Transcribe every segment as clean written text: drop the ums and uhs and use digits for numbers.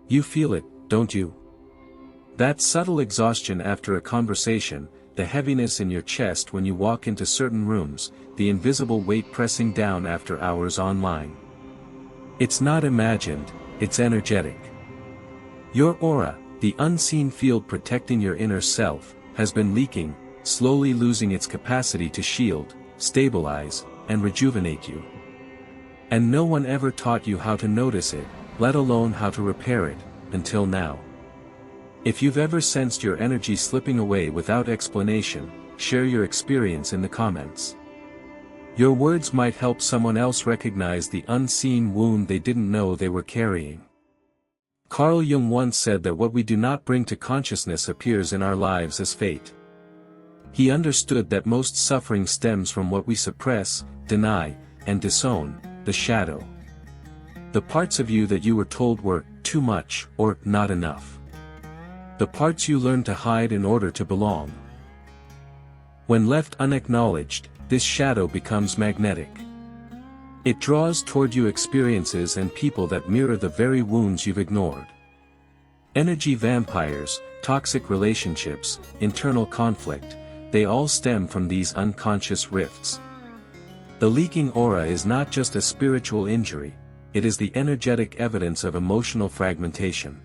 You feel it, don't you? That subtle exhaustion after a conversation, the heaviness in your chest when you walk into certain rooms, the invisible weight pressing down after hours online. It's not imagined, it's energetic. Your aura, the unseen field protecting your inner self, has been leaking, slowly losing its capacity to shield, stabilize, and rejuvenate you. And no one ever taught you how to notice it, let alone how to repair it, until now. If you've ever sensed your energy slipping away without explanation, share your experience in the comments. Your words might help someone else recognize the unseen wound they didn't know they were carrying. Carl Jung once said that what we do not bring to consciousness appears in our lives as fate. He understood that most suffering stems from what we suppress, deny, and disown, the shadow. The parts of you that you were told were too much or not enough. The parts you learned to hide in order to belong. When left unacknowledged, this shadow becomes magnetic. It draws toward you experiences and people that mirror the very wounds you've ignored. Energy vampires, toxic relationships, internal conflict, they all stem from these unconscious rifts. The leaking aura is not just a spiritual injury, it is the energetic evidence of emotional fragmentation.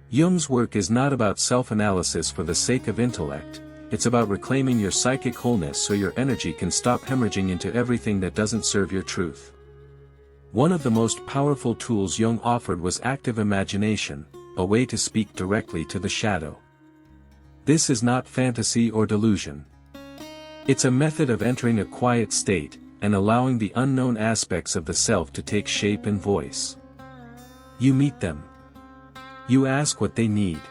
Jung's work is not about self-analysis for the sake of intellect, it's about reclaiming your psychic wholeness so your energy can stop hemorrhaging into everything that doesn't serve your truth. One of the most powerful tools Jung offered was active imagination, a way to speak directly to the shadow. This is not fantasy or delusion. It's a method of entering a quiet state, and allowing the unknown aspects of the self to take shape and voice. You meet them. You ask what they need.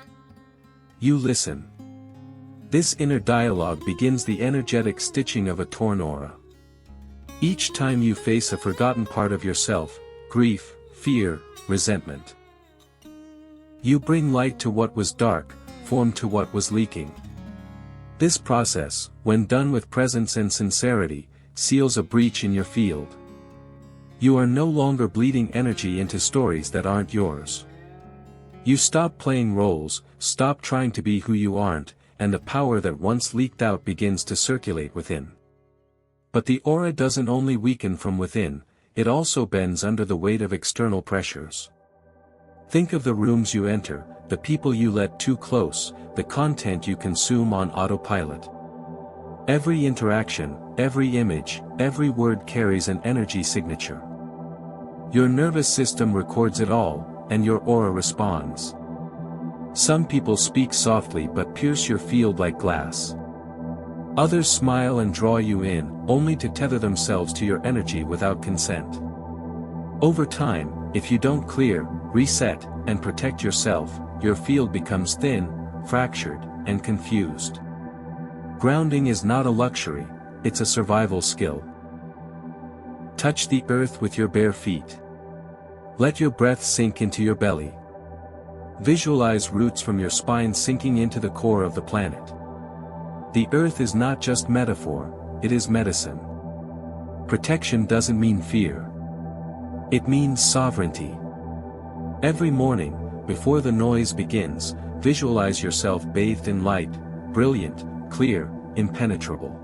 You listen. This inner dialogue begins the energetic stitching of a torn aura. Each time you face a forgotten part of yourself, grief, fear, resentment. You bring light to what was dark, form to what was leaking. This process, when done with presence and sincerity, seals a breach in your field. You are no longer bleeding energy into stories that aren't yours. You stop playing roles, stop trying to be who you aren't, and the power that once leaked out begins to circulate within. But the aura doesn't only weaken from within, it also bends under the weight of external pressures. Think of the rooms you enter, the people you let too close, the content you consume on autopilot. Every interaction, every image, every word carries an energy signature. Your nervous system records it all, and your aura responds. Some people speak softly but pierce your field like glass. Others smile and draw you in, only to tether themselves to your energy without consent. Over time, if you don't clear, reset, and protect yourself, your field becomes thin, fractured, and confused. Grounding is not a luxury, it's a survival skill. Touch the earth with your bare feet. Let your breath sink into your belly. Visualize roots from your spine sinking into the core of the planet. The earth is not just metaphor, it is medicine. Protection doesn't mean fear. It means sovereignty. Every morning, before the noise begins, visualize yourself bathed in light, brilliant, clear, impenetrable.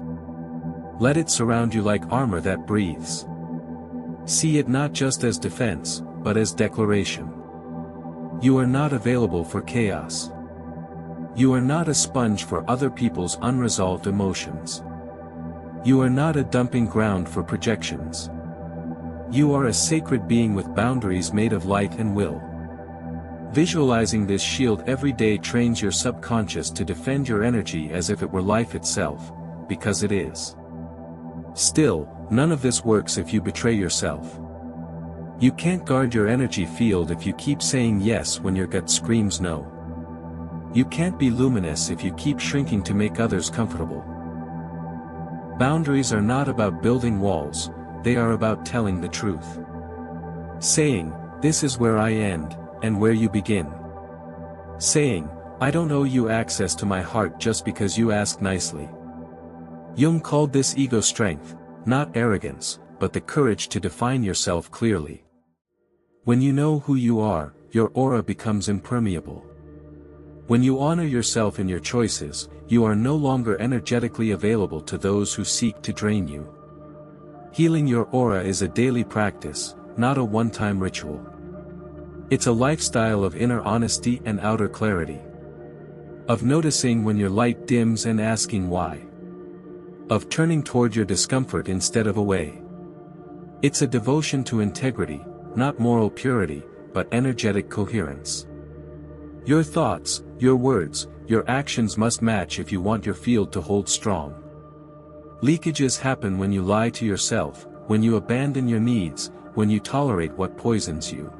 Let it surround you like armor that breathes. See it not just as defense, but as declaration. You are not available for chaos. You are not a sponge for other people's unresolved emotions. You are not a dumping ground for projections. You are a sacred being with boundaries made of light and will. Visualizing this shield every day trains your subconscious to defend your energy as if it were life itself, because it is. Still, none of this works if you betray yourself. You can't guard your energy field if you keep saying yes when your gut screams no. You can't be luminous if you keep shrinking to make others comfortable. Boundaries are not about building walls, they are about telling the truth. Saying, "This is where I end, and where you begin." Saying, "I don't owe you access to my heart just because you ask nicely." Jung called this ego strength, not arrogance, but the courage to define yourself clearly. When you know who you are, your aura becomes impermeable. When you honor yourself in your choices, you are no longer energetically available to those who seek to drain you. Healing your aura is a daily practice, not a one-time ritual. It's a lifestyle of inner honesty and outer clarity. Of noticing when your light dims and asking why. Of turning toward your discomfort instead of away. It's a devotion to integrity, not moral purity, but energetic coherence. Your thoughts, your words, your actions must match if you want your field to hold strong. Leakages happen when you lie to yourself, when you abandon your needs, when you tolerate what poisons you.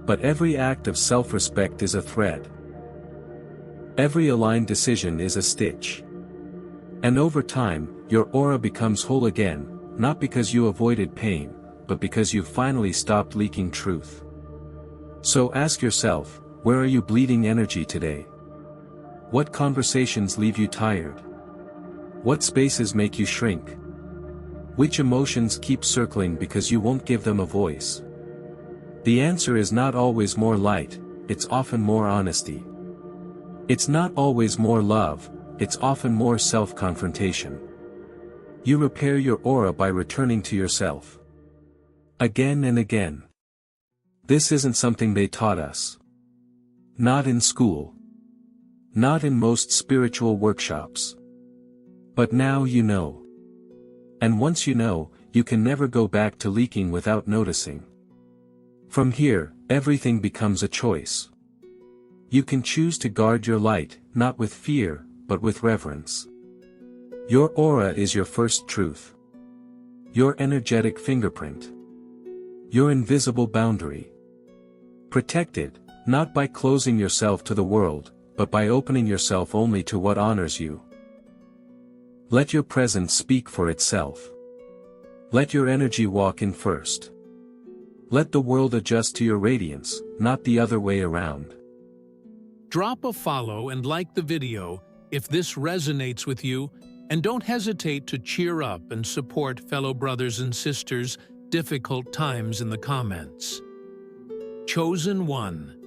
But every act of self-respect is a thread. Every aligned decision is a stitch. And over time, your aura becomes whole again, not because you avoided pain, but because you finally stopped leaking truth. So ask yourself, where are you bleeding energy today? What conversations leave you tired? What spaces make you shrink? Which emotions keep circling because you won't give them a voice? The answer is not always more light, it's often more honesty. It's not always more love, it's often more self-confrontation. You repair your aura by returning to yourself. Again and again. This isn't something they taught us. Not in school. Not in most spiritual workshops. But now you know. And once you know, you can never go back to leaking without noticing. From here, everything becomes a choice. You can choose to guard your light, not with fear, but with reverence. Your aura is your first truth. Your energetic fingerprint. Your invisible boundary. Protect it, not by closing yourself to the world, but by opening yourself only to what honors you. Let your presence speak for itself. Let your energy walk in first. Let the world adjust to your radiance, not the other way around. Drop a follow and like the video if this resonates with you, and don't hesitate to cheer up and support fellow brothers and sisters difficult times in the comments. Chosen one,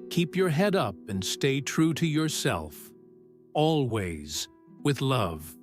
keep your head up and stay true to yourself. Always with love.